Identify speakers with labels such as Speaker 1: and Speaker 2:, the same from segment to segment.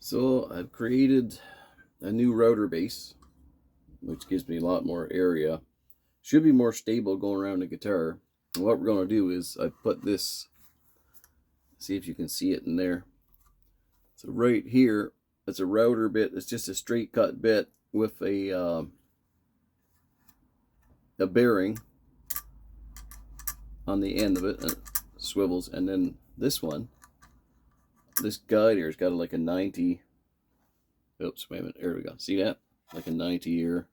Speaker 1: So I've created a new router base, which gives me a lot more area. Should be more stable going around the guitar. And what we're going to do is I put this, see if you can see it in there. So right here, it's a router bit. It's just a straight cut bit with a bearing on the end of it, and it swivels. And then this one, this guide here has got like a 90. Oops, wait a minute. There we go. See that? Like a 90 here.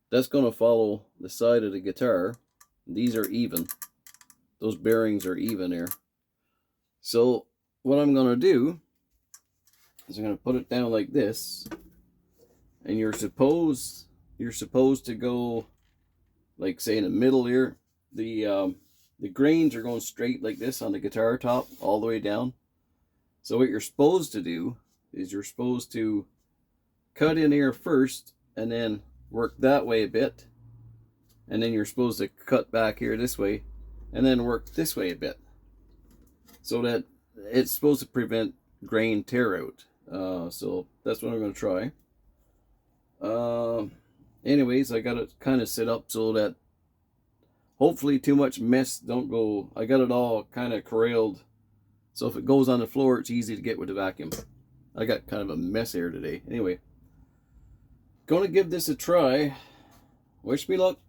Speaker 1: That's going to follow the side of the guitar. These are even. Those bearings are even here. So what I'm going to do is I'm going to put it down like this. And you're supposed to go, like say in the middle here. The grains are going straight like this on the guitar top all the way down. So what you're supposed to do is you're supposed to cut in here first and then work that way a bit, and then you're supposed to cut back here this way and then work this way a bit, so that it's supposed to prevent grain tear out. So that's what I'm going to try. Anyways, I got it kind of set up so that hopefully too much mess don't go. I got it all kind of corralled, so if it goes on the floor, it's easy to get with the vacuum. I got kind of a mess here today. Anyway, gonna give this a try. Wish me luck.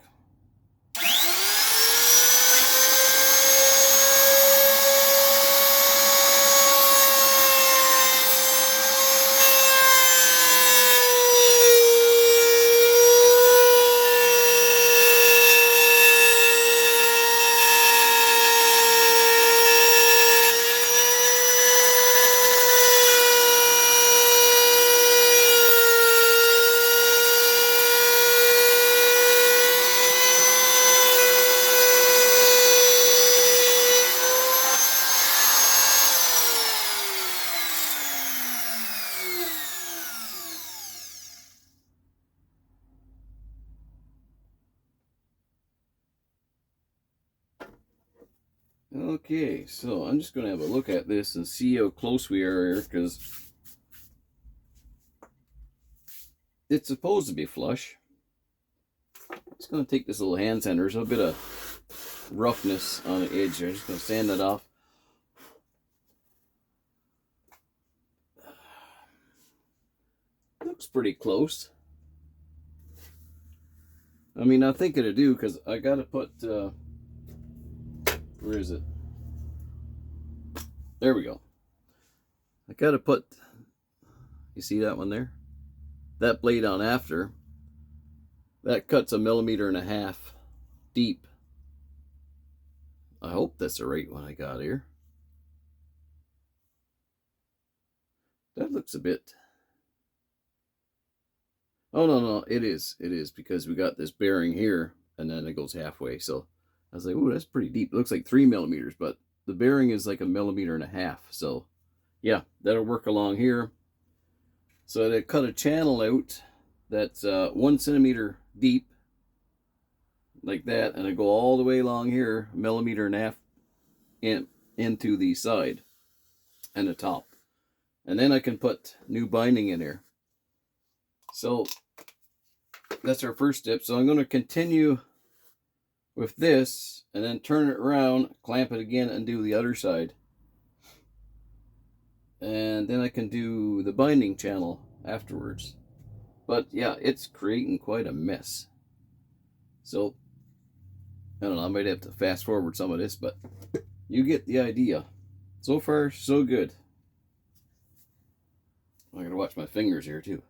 Speaker 1: Okay, so I'm just going to have a look at this and see how close we are here, because it's supposed to be flush. Just going to take this little hand sander. There's a bit of roughness on the edge here. I'm just going to sand that off. Looks pretty close. I mean, I think it'll do, because I got to put... where is it? There we go. I gotta put, you see that one there? That blade on after. That cuts 1.5 millimeters deep. I hope that's the right one I got here. That looks a bit... Oh, no, it is. It is, because we got this bearing here, and then it goes halfway, so... I was like, oh, that's pretty deep. It looks like 3 millimeters, but the bearing is like 1.5 millimeters. So, yeah, that'll work along here. So they cut a channel out that's 1 centimeter deep, like that, and I go all the way along here, 1.5 millimeters into the side and the top. And then I can put new binding in here. So that's our first step. So I'm going to continue with this, and then turn it around, clamp it again, and do the other side. And then I can do the binding channel afterwards. But yeah, it's creating quite a mess. So, I don't know, I might have to fast forward some of this, but you get the idea. So far, so good. I gotta watch my fingers here too.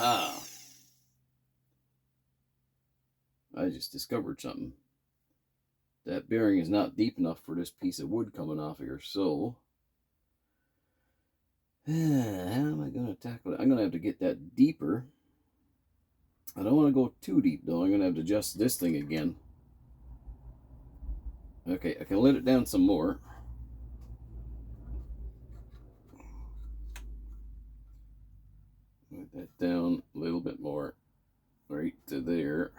Speaker 1: Aha! I just discovered something. That bearing is not deep enough for this piece of wood coming off here, so how am I going to tackle it? I'm going to have to get that deeper. I don't want to go too deep, though. I'm going to have to adjust this thing again. Okay, I can let it down some more. Let that down a little bit more, right to there.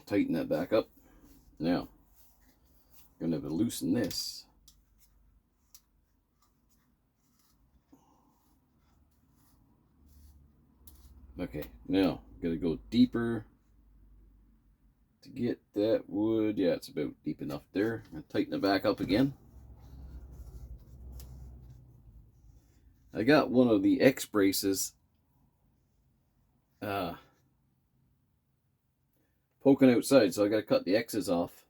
Speaker 1: Tighten that back up. Now, I'm going to have to loosen this. Okay, now, got to go deeper to get that wood. Yeah, it's about deep enough there. I'm going to tighten it back up again. I got one of the X braces poking outside, so I got to cut the X's off.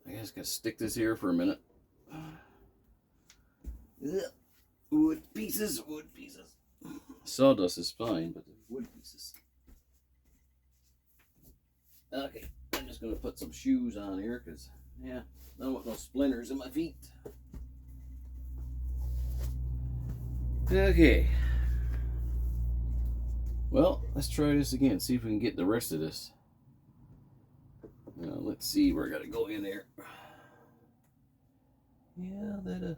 Speaker 1: I guess I got to stick this here for a minute. Wood pieces, wood pieces. Sawdust is fine, but the wood pieces. Okay, I'm just going to put some shoes on here because, yeah, I don't want no splinters in my feet. Okay. Well, let's try this again. See if we can get the rest of this. Now, let's see where I got to go in there. Yeah, that'll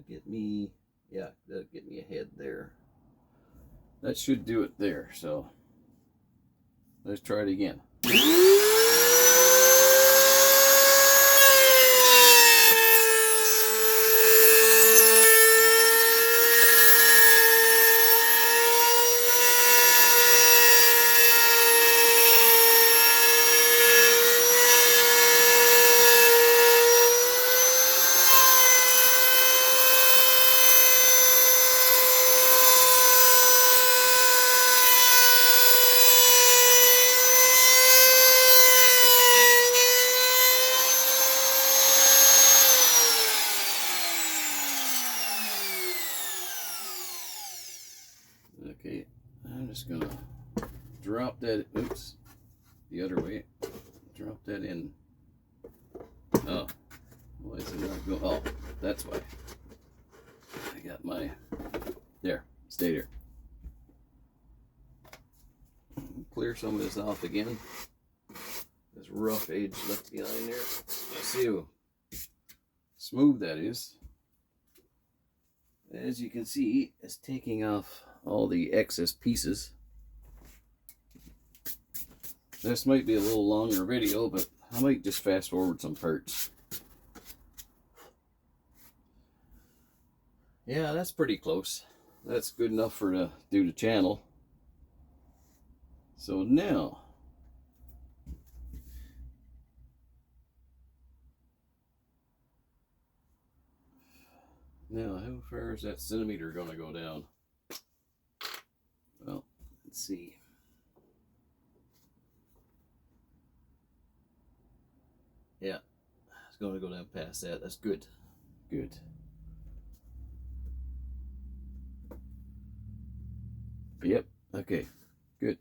Speaker 1: get me. Yeah, that'll get me ahead there. That should do it there. So let's try it again. Okay, I'm just gonna drop that, oops, the other way, drop that in. Oh, why is it not going? Oh, that's why. I got my, there, stay there. Clear some of this off again. This rough edge left behind there. Let's see how smooth that is. As you can see, it's taking off all the excess pieces. This might be a little longer video, but I might just fast forward some parts. Yeah, that's pretty close. That's good enough for to do the channel. So now, how far is that centimeter going to go down? Well, let's see. Yeah, it's going to go down past that. That's good. Good. Yep. Okay. Good.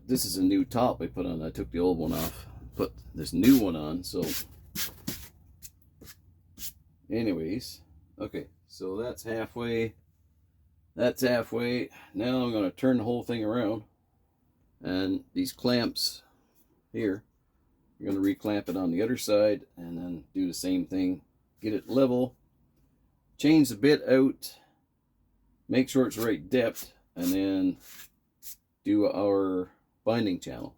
Speaker 1: This is a new top I put on. I took the old one off. Put this new one on. So, anyways. Okay. So that's halfway. That's halfway. Now I'm going to turn the whole thing around. And these clamps here, you're going to reclamp it on the other side and then do the same thing. Get it level. Change the bit out. Make sure it's the right depth. And then do our binding channel.